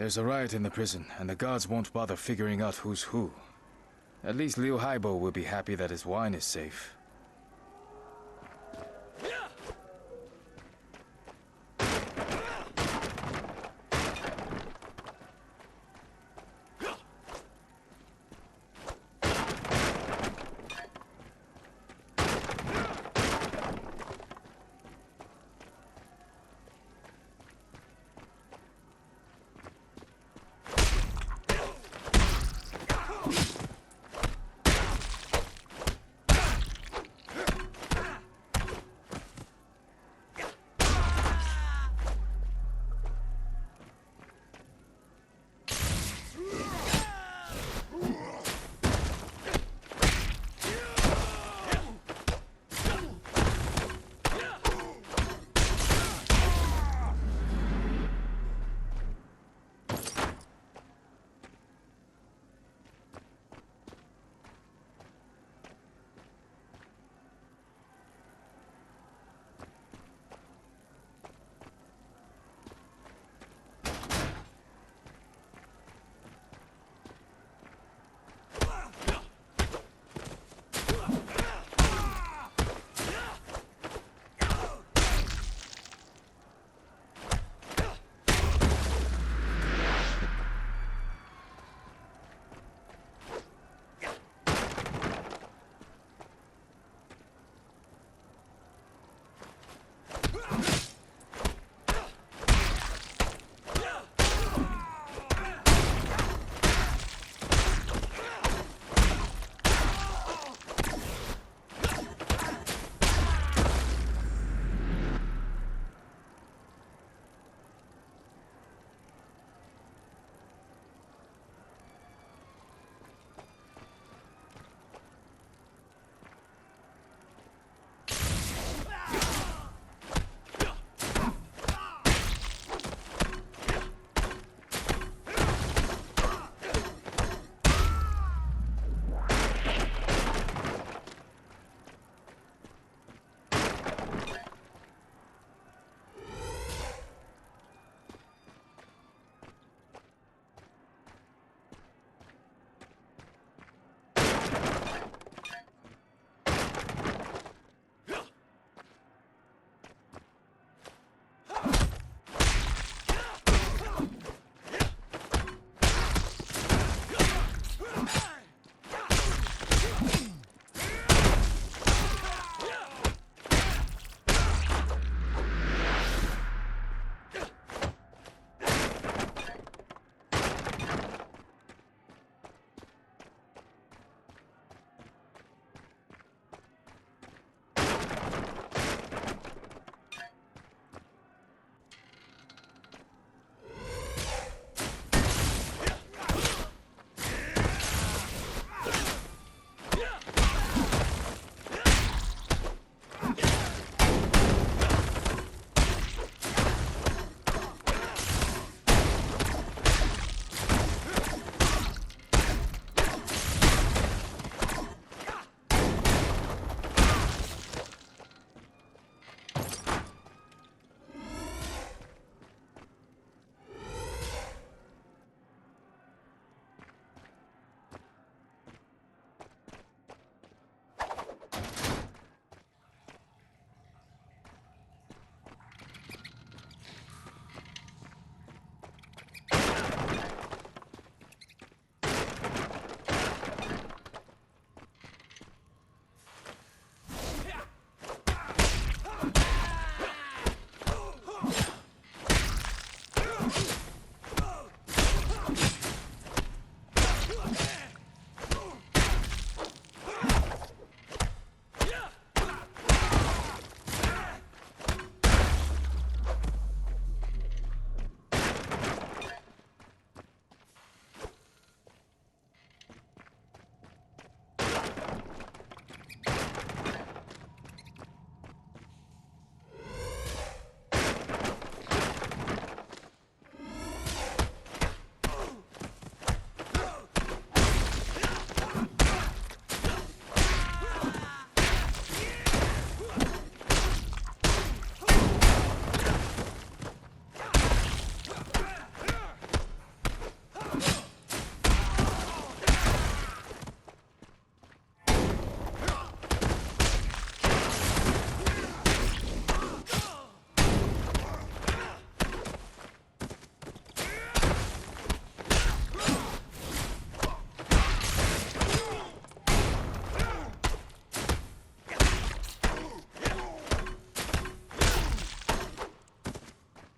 There's a riot in the prison, and the guards won't bother figuring out who's who. At least Liu Haibo will be happy that his wine is safe.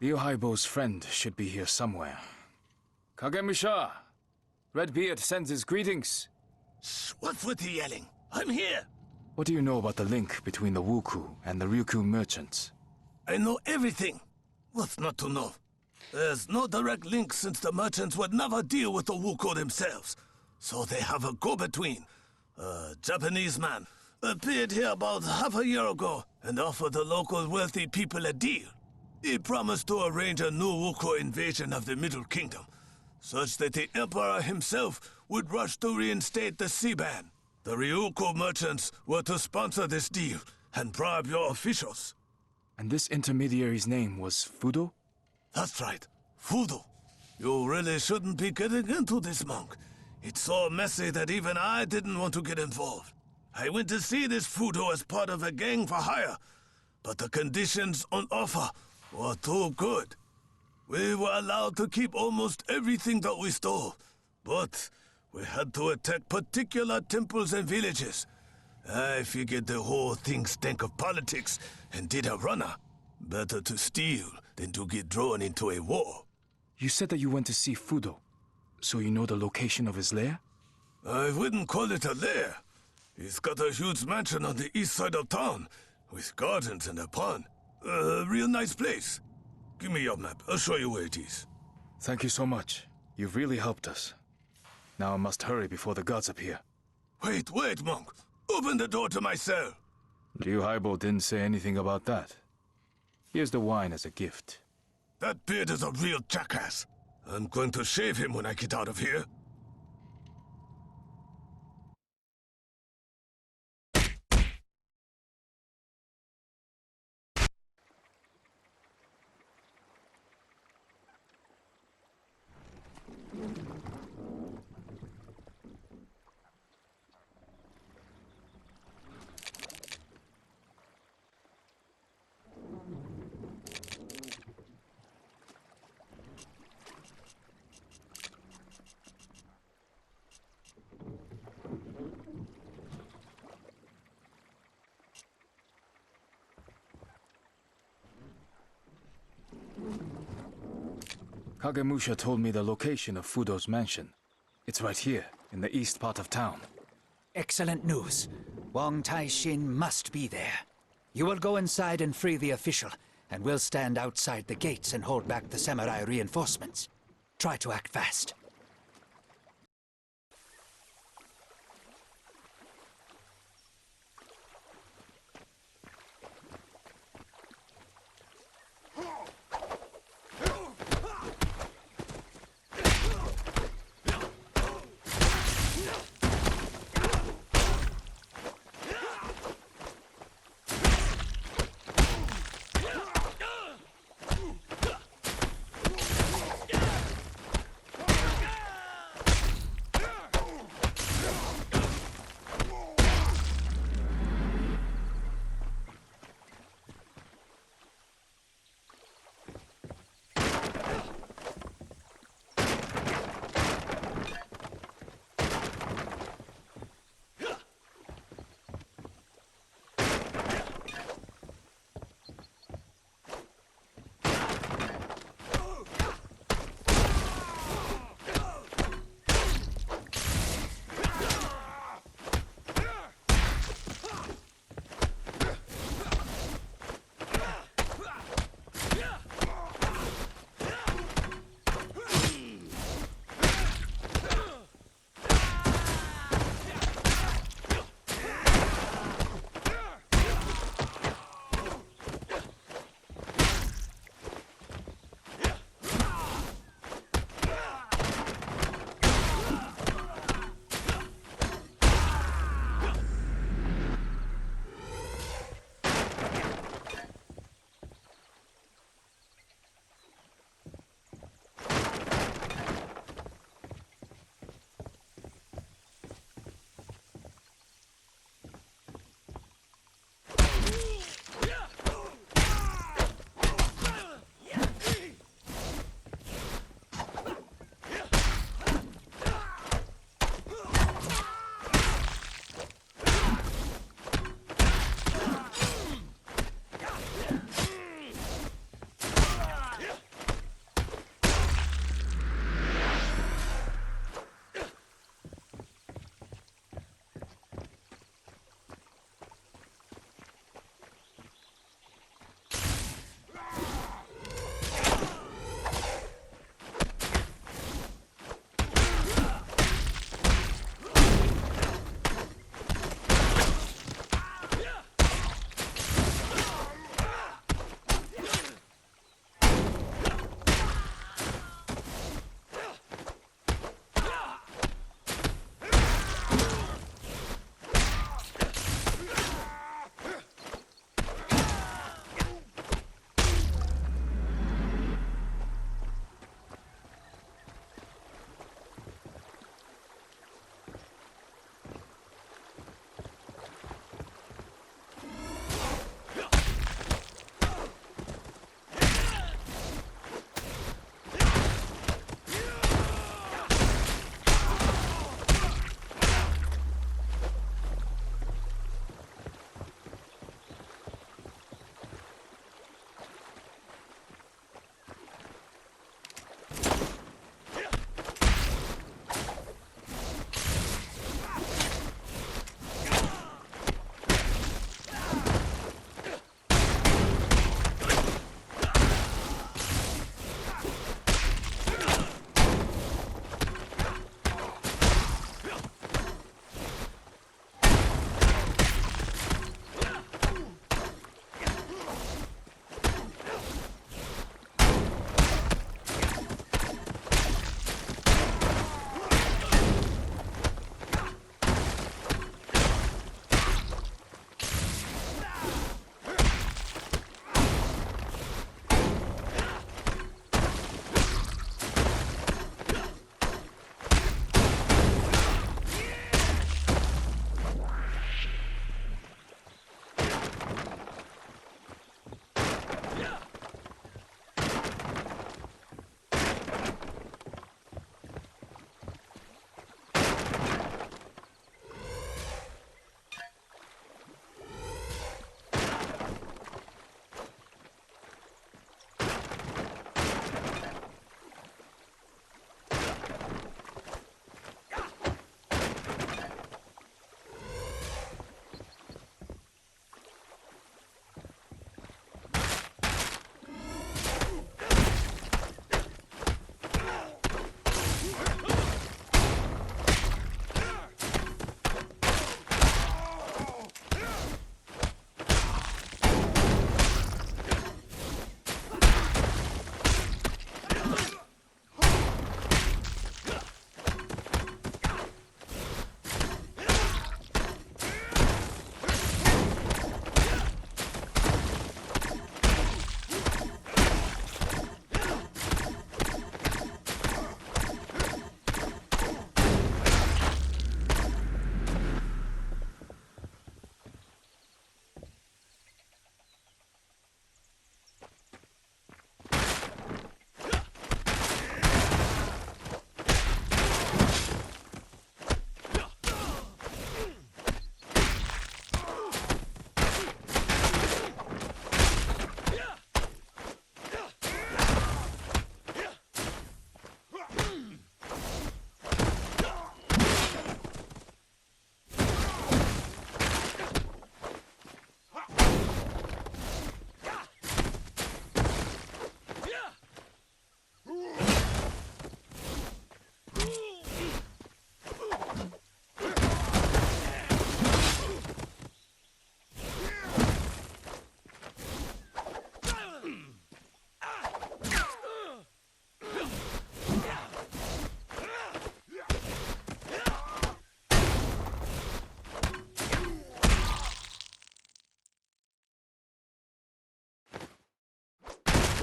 Liu Haibo's friend should be here somewhere. Kagemusha! Redbeard sends his greetings. Shh, what's with the yelling? I'm here! What do you know about the link between the Wuku and the Ryukyu merchants? I know everything. What's not to know? There's no direct link since the merchants would never deal with the Wuku themselves. So they have a go-between. A Japanese man appeared here about half a year ago and offered the local wealthy people a deal. He promised to arrange a new Wuku invasion of the Middle Kingdom, such that the Emperor himself would rush to reinstate the sea ban. The Ryukyu merchants were to sponsor this deal and bribe your officials. And this intermediary's name was Fudo? That's right, Fudo. You really shouldn't be getting into this, monk. It's so messy that even I didn't want to get involved. I went to see this Fudo as part of a gang for hire, but the conditions on offer were too good. We were allowed to keep almost everything that we stole, but we had to attack particular temples and villages. I figured the whole thing stank of politics and did a runner. Better to steal than to get drawn into a war. You said that you went to see Fudo, so you know the location of his lair? I wouldn't call it a lair. He's got a huge mansion on the east side of town, with gardens and a pond. A real nice place. Give me your map, I'll show you where it is. Thank you so much. You've really helped us. Now I must hurry before the gods appear. Wait, monk. Open the door to my cell. Liu Haibo didn't say anything about that. Here's the wine as a gift. That beard is a real jackass. I'm going to shave him when I get out of here. Kagemusha told me the location of Fudo's mansion. It's right here, in the east part of town. Excellent news. Wang Taishin must be there. You will go inside and free the official, and we'll stand outside the gates and hold back the samurai reinforcements. Try to act fast.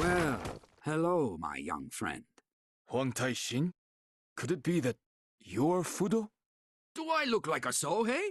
Well, hello, my young friend. Huang Tai-shin? Could it be that you're Fudo? Do I look like a Sohei?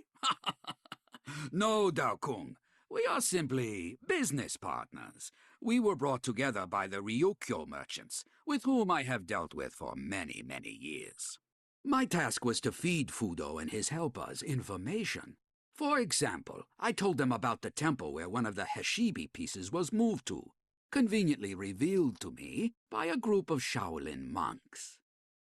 No, Dao Kung. We are simply business partners. We were brought together by the Ryukyo merchants, with whom I have dealt with for many, many years. My task was to feed Fudo and his helpers information. For example, I told them about the temple where one of the Heshibi pieces was moved to, conveniently revealed to me by a group of Shaolin monks.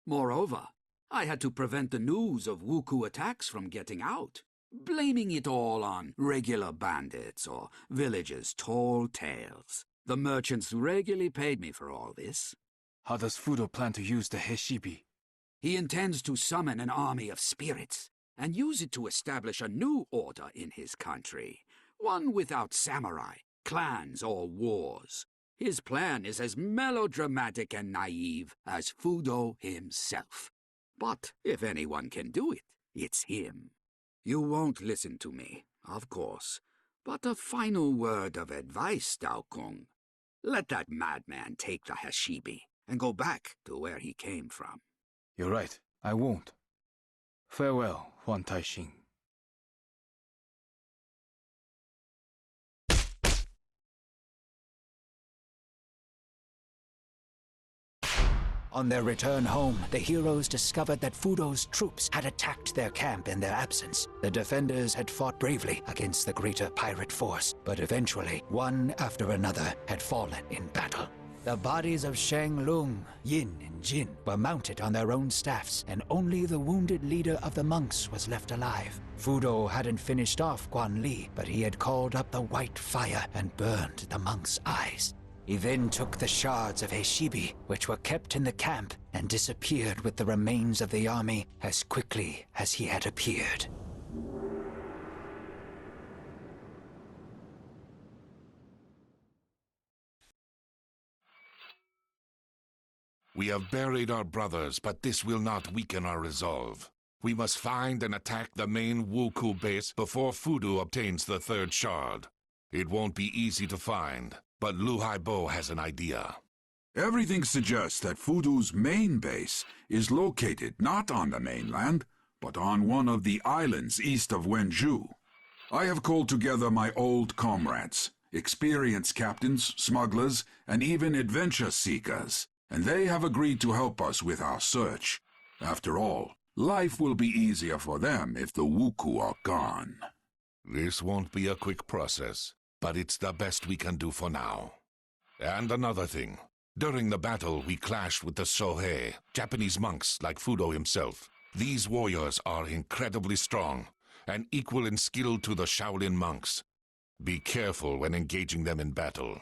Moreover, I had to prevent the news of Wuku attacks from getting out, blaming it all on regular bandits or villagers' tall tales. The merchants regularly paid me for all this. How does Fudo plan to use the Heshibi? He intends to summon an army of spirits and use it to establish a new order in his country, one without samurai, clans, or wars. His plan is as melodramatic and naive as Fudo himself. But if anyone can do it, it's him. You won't listen to me, of course, but a final word of advice, Dao Kung. Let that madman take the Heshibi and go back to where he came from. You're right, I won't. Farewell, Huang Tai-shin. On their return home, the heroes discovered that Fudo's troops had attacked their camp in their absence. The defenders had fought bravely against the greater pirate force, but eventually, one after another had fallen in battle. The bodies of Shang Lung, Yin, and Jin were mounted on their own staffs, and only the wounded leader of the monks was left alive. Fudo hadn't finished off Guan Li, but he had called up the white fire and burned the monks' eyes. He then took the shards of Heshibi, which were kept in the camp, and disappeared with the remains of the army as quickly as he had appeared. We have buried our brothers, but this will not weaken our resolve. We must find and attack the main Wuku base before Fudo obtains the third shard. It won't be easy to find, but Lu Haibo has an idea. Everything suggests that Fudo's main base is located not on the mainland, but on one of the islands east of Wenju. I have called together my old comrades, experienced captains, smugglers, and even adventure seekers, and they have agreed to help us with our search. After all, life will be easier for them if the Wuku are gone. This won't be a quick process, but it's the best we can do for now. And another thing. During the battle, we clashed with the Sohei, Japanese monks like Fudo himself. These warriors are incredibly strong and equal in skill to the Shaolin monks. Be careful when engaging them in battle.